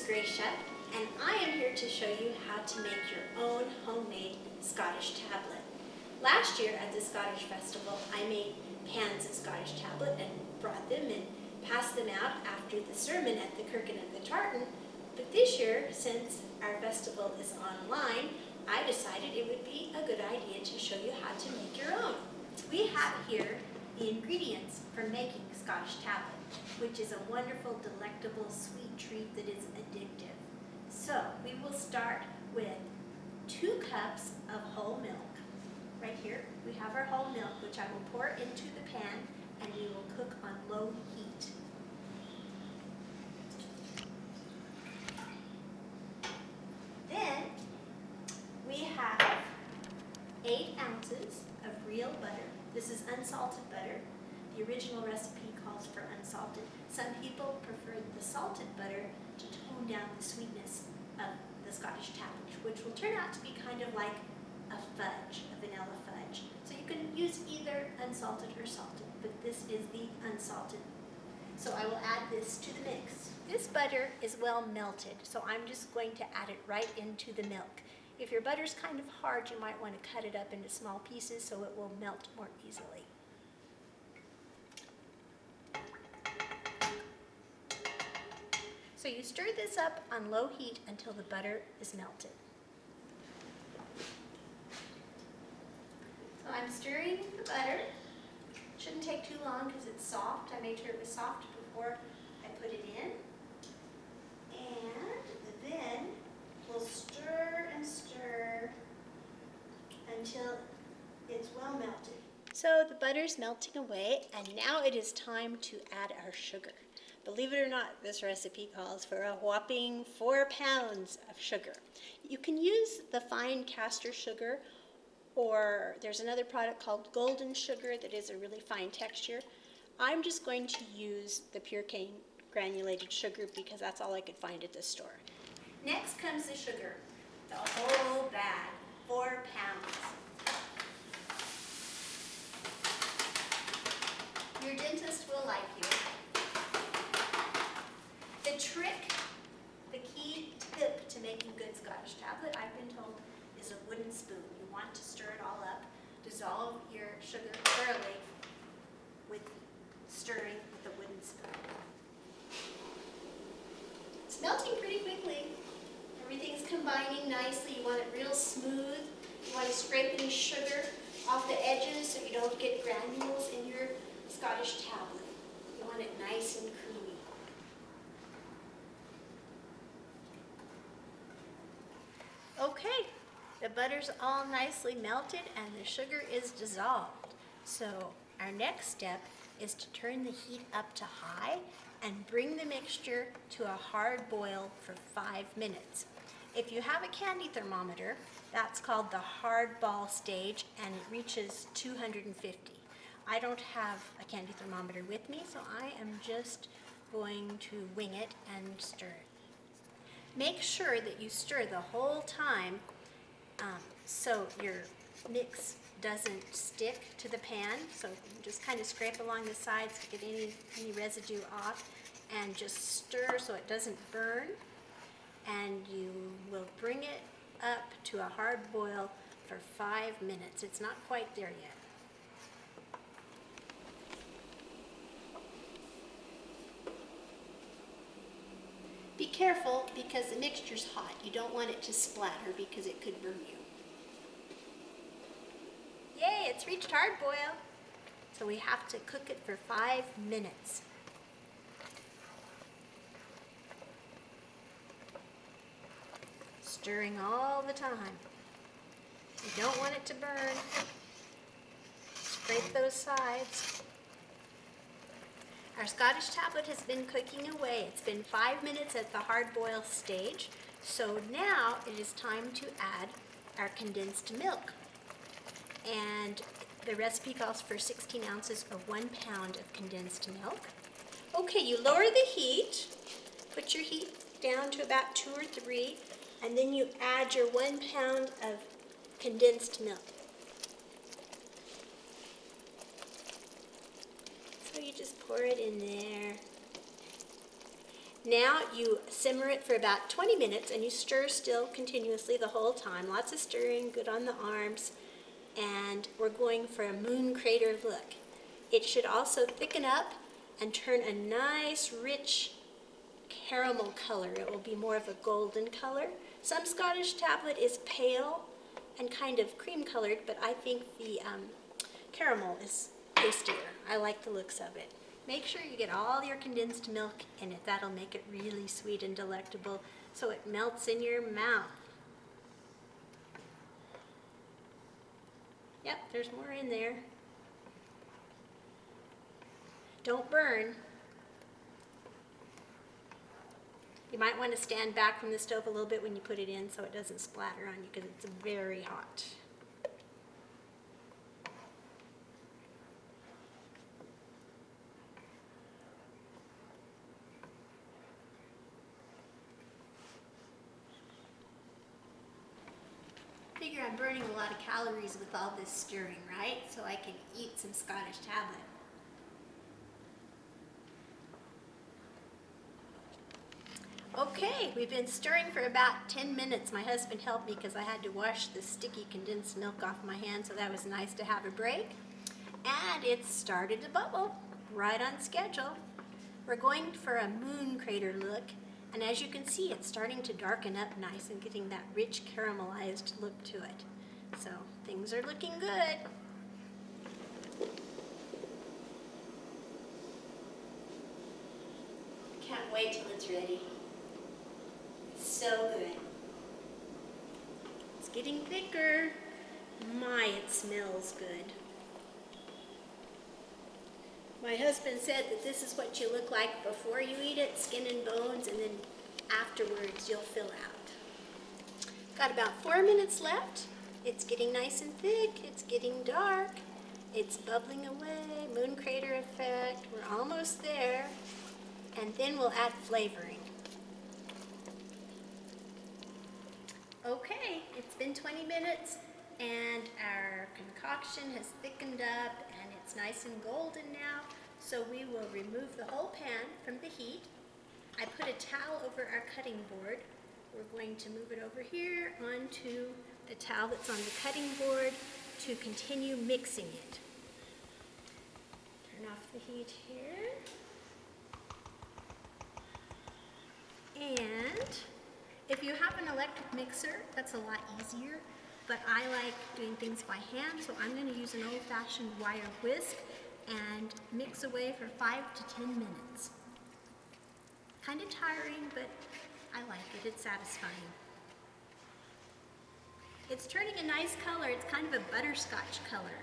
Gracia, and I am here to show you how to make your own homemade Scottish tablet. Last year at the Scottish Festival, I made pans of Scottish tablet and brought them and passed them out after the sermon at the Kirkin of the Tartan. But this year, since our festival is online, I decided it would be a good idea to show you how to make your own. We have here the ingredients for making Scottish tablet, which is a wonderful, delectable, sweet treat that is addictive. So we will start with 2 cups of whole milk. Right here we have our whole milk, which I will pour into the pan and we will cook on low heat. Then we have 8 ounces of real butter. This is unsalted butter. The original recipe calls for unsalted. Some people prefer the salted butter to tone down the sweetness of the Scottish tablet, which will turn out to be kind of like a fudge, a vanilla fudge. So you can use either unsalted or salted, but this is the unsalted. So I will add this to the mix. This butter is well melted, so I'm just going to add it right into the milk. If your butter's kind of hard, you might want to cut it up into small pieces so it will melt more easily. So you stir this up on low heat until the butter is melted. So I'm stirring the butter. Shouldn't take too long because it's soft. I made sure it was soft before I put it in. And then we'll stir and stir until it's well melted. So the butter's melting away, and now it is time to add our sugar. Believe it or not, this recipe calls for a whopping 4 pounds of sugar. You can use the fine castor sugar, or there's another product called golden sugar that is a really fine texture. I'm just going to use the pure cane granulated sugar because that's all I could find at the store. Next comes the sugar, the whole bag, 4 pounds. Your dentist will like you. The trick, the key tip to making good Scottish tablet, I've been told, is a wooden spoon. You want to stir it all up, dissolve your sugar thoroughly with stirring with a wooden spoon. It's melting pretty quickly. Everything's combining nicely. You want it real smooth. You want to scrape any sugar off the edges so you don't get granules in your Scottish tablet. You want it nice and creamy. Okay, the butter's all nicely melted and the sugar is dissolved. So our next step is to turn the heat up to high and bring the mixture to a hard boil for 5 minutes. If you have a candy thermometer, that's called the hard ball stage, and it reaches 250. I don't have a candy thermometer with me, so I am just going to wing it and stir it. Make sure that you stir the whole time so your mix doesn't stick to the pan. So just kind of scrape along the sides to get any residue off, and just stir so it doesn't burn. And you will bring it up to a hard boil for 5 minutes. It's not quite there yet. Be careful because the mixture's hot. You don't want it to splatter because it could burn you. Yay, it's reached hard boil. So we have to cook it for 5 minutes. Stirring all the time. You don't want it to burn. Scrape those sides. Our Scottish tablet has been cooking away. It's been 5 minutes at the hard boil stage. So now it is time to add our condensed milk. And the recipe calls for 16 ounces or 1 pound of condensed milk. Okay, you lower the heat. Put your heat down to about 2 or 3, and then you add your 1 pound of condensed milk. So you just pour it in there. Now you simmer it for about 20 minutes and you stir still continuously the whole time. Lots of stirring, good on the arms. And we're going for a moon crater look. It should also thicken up and turn a nice rich caramel color. It will be more of a golden color. Some Scottish tablet is pale and kind of cream colored, but I think the caramel is tastier. I like the looks of it. Make sure you get all your condensed milk in it. That'll make it really sweet and delectable so it melts in your mouth. Yep, there's more in there. Don't burn. You might want to stand back from the stove a little bit when you put it in so it doesn't splatter on you because it's very hot. I figure I'm burning a lot of calories with all this stirring, right? So I can eat some Scottish tablet. Okay, we've been stirring for about 10 minutes. My husband helped me because I had to wash the sticky condensed milk off my hand, so that was nice to have a break. And it started to bubble, right on schedule. We're going for a moon crater look, and as you can see, it's starting to darken up nice and getting that rich caramelized look to it. So things are looking good. Can't wait till it's ready. So good. It's getting thicker. My, it smells good. My husband said that this is what you look like before you eat it, skin and bones, and then afterwards you'll fill out. Got about 4 minutes left. It's getting nice and thick. It's getting dark. It's bubbling away. Moon crater effect. We're almost there. And then we'll add flavoring. Okay, it's been 20 minutes and our concoction has thickened up and it's nice and golden now. So we will remove the whole pan from the heat. I put a towel over our cutting board. We're going to move it over here onto the towel that's on the cutting board to continue mixing it. Turn off the heat here. And if you have an electric mixer, that's a lot easier, but I like doing things by hand, so I'm going to use an old-fashioned wire whisk and mix away for 5 to 10 minutes. Kind of tiring, but I like it. It's satisfying. It's turning a nice color. It's kind of a butterscotch color.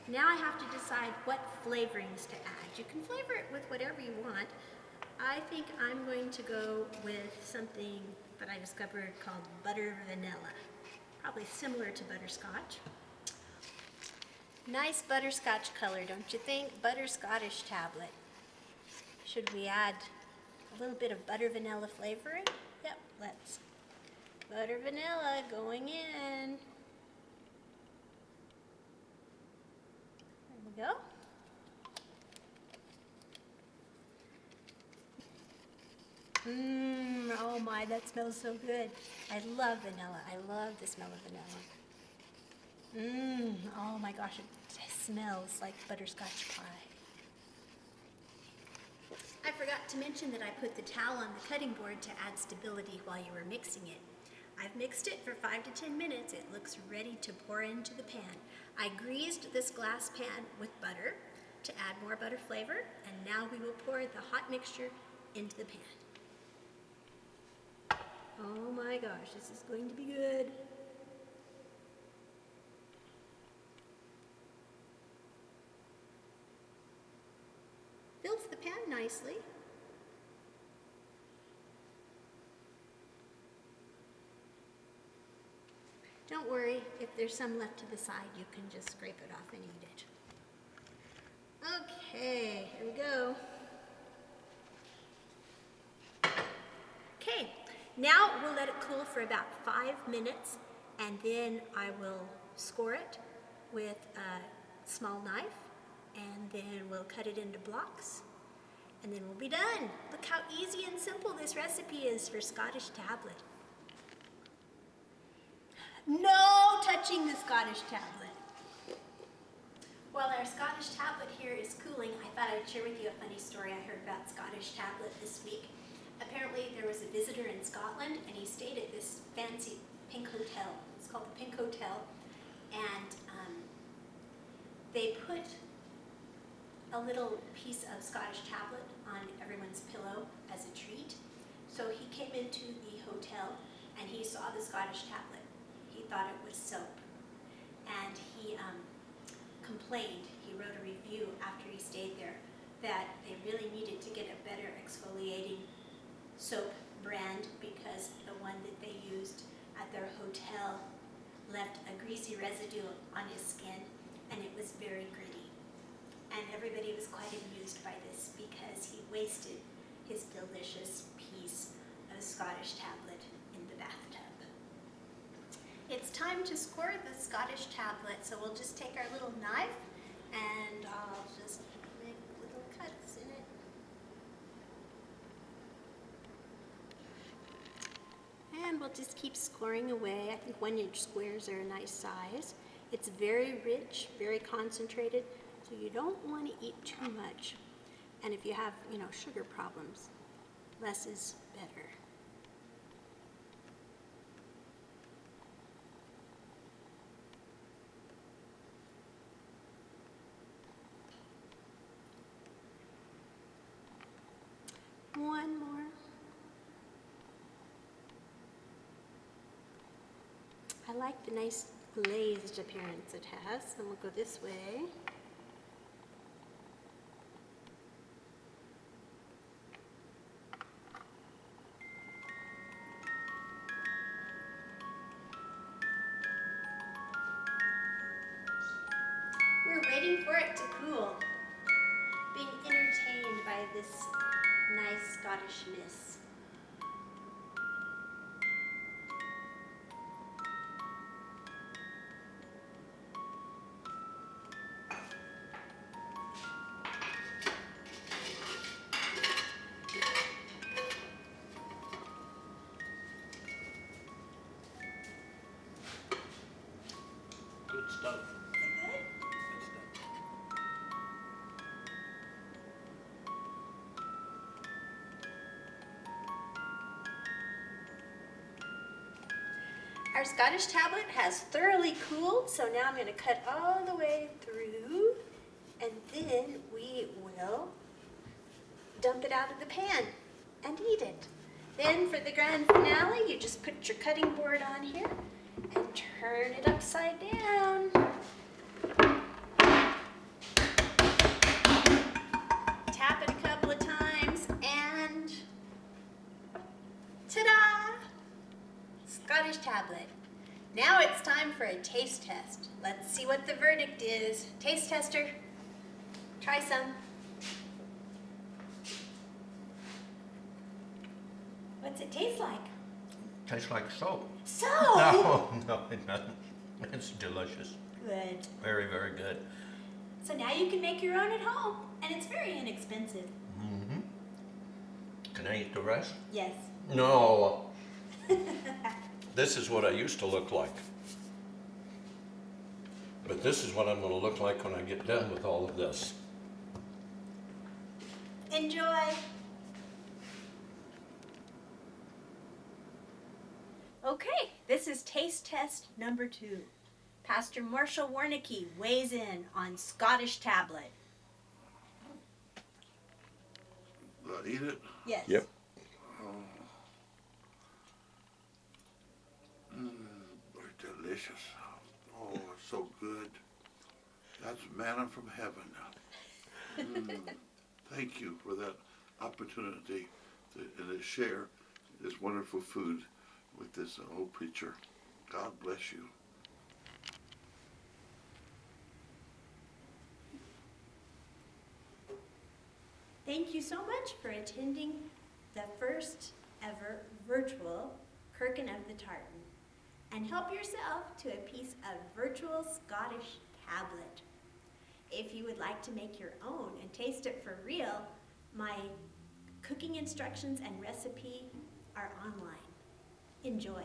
Now I have to decide what flavorings to add. You can flavor it with whatever you want. I think I'm going to go with something that I discovered called butter vanilla. Probably similar to butterscotch. Nice butterscotch color, don't you think? Butter Scottish tablet. Should we add a little bit of butter vanilla flavoring? Yep, let's. Butter vanilla going in. There we go. Oh my, that smells so good. I love vanilla. I love the smell of vanilla. Oh my gosh, it smells like butterscotch pie. I forgot to mention that I put the towel on the cutting board to add stability while you were mixing it. I've mixed it for 5 to 10 minutes. It looks ready to pour into the pan. I greased this glass pan with butter to add more butter flavor, and now we will pour the hot mixture into the pan. Oh my gosh, this is going to be good. Fills the pan nicely. Don't worry, if there's some left to the side, you can just scrape it off and eat it. Okay, here we go. Okay, now we'll let it cool for about 5 minutes, and then I will score it with a small knife, and then we'll cut it into blocks, And then we'll be done. Look how easy and simple this recipe is for Scottish tablet. No touching the Scottish tablet. While our Scottish tablet here is cooling, I thought I'd share with you a funny story I heard about Scottish tablet this week. Apparently there was a visitor in Scotland and he stayed at this fancy pink hotel. It's called the Pink Hotel. And they put a little piece of Scottish tablet on everyone's pillow as a treat. So he came into the hotel and he saw the Scottish tablet. He thought it was soap. And he complained, he wrote a review after he stayed there, that they really needed to get a better exfoliating soap brand because the one that they used at their hotel left a greasy residue on his skin and it was very gritty. And everybody was quite amused by this because he wasted his delicious piece of Scottish tablet in the bathtub. It's time to score the Scottish tablet, so we'll just take our little knife and I'll just make little cuts in it. And we'll just keep scoring away. I think 1-inch squares are a nice size. It's very rich, very concentrated, so you don't want to eat too much. And if you have, sugar problems, less is better. One more. I like the nice glazed appearance it has, and we'll go this way. We're waiting for it to cool, being entertained by this nice Scottish mist. Good stuff. Is it good? Good stuff. Our Scottish tablet has thoroughly cooled, so now I'm going to cut all the way through, and then we will dump it out of the pan and eat it. Then for the grand finale, you just put your cutting board on here and turn it upside down. Tap it a couple of times and ta-da! Scottish tablet. Now it's time for a taste test. Let's see what the verdict is. Taste tester, try some. What's it taste like? Tastes like soap. Soap? No, it doesn't. It's delicious. Good. Very, very good. So now you can make your own at home, and it's very inexpensive. Mm-hmm. Can I eat the rest? Yes. No. This is what I used to look like. But this is what I'm going to look like when I get done with all of this. Enjoy. Okay, this is taste test number 2. Pastor Marshall Warnicki weighs in on Scottish tablet. Will I eat it? Yes. Yep. Very delicious. Oh, it's so good. That's manna from heaven. Thank you for that opportunity to share this wonderful food with this old preacher. God bless you. Thank you so much for attending the first ever virtual Kirkin of the Tartan. And help yourself to a piece of virtual Scottish tablet. If you would like to make your own and taste it for real, My cooking instructions and recipe are online. Enjoy.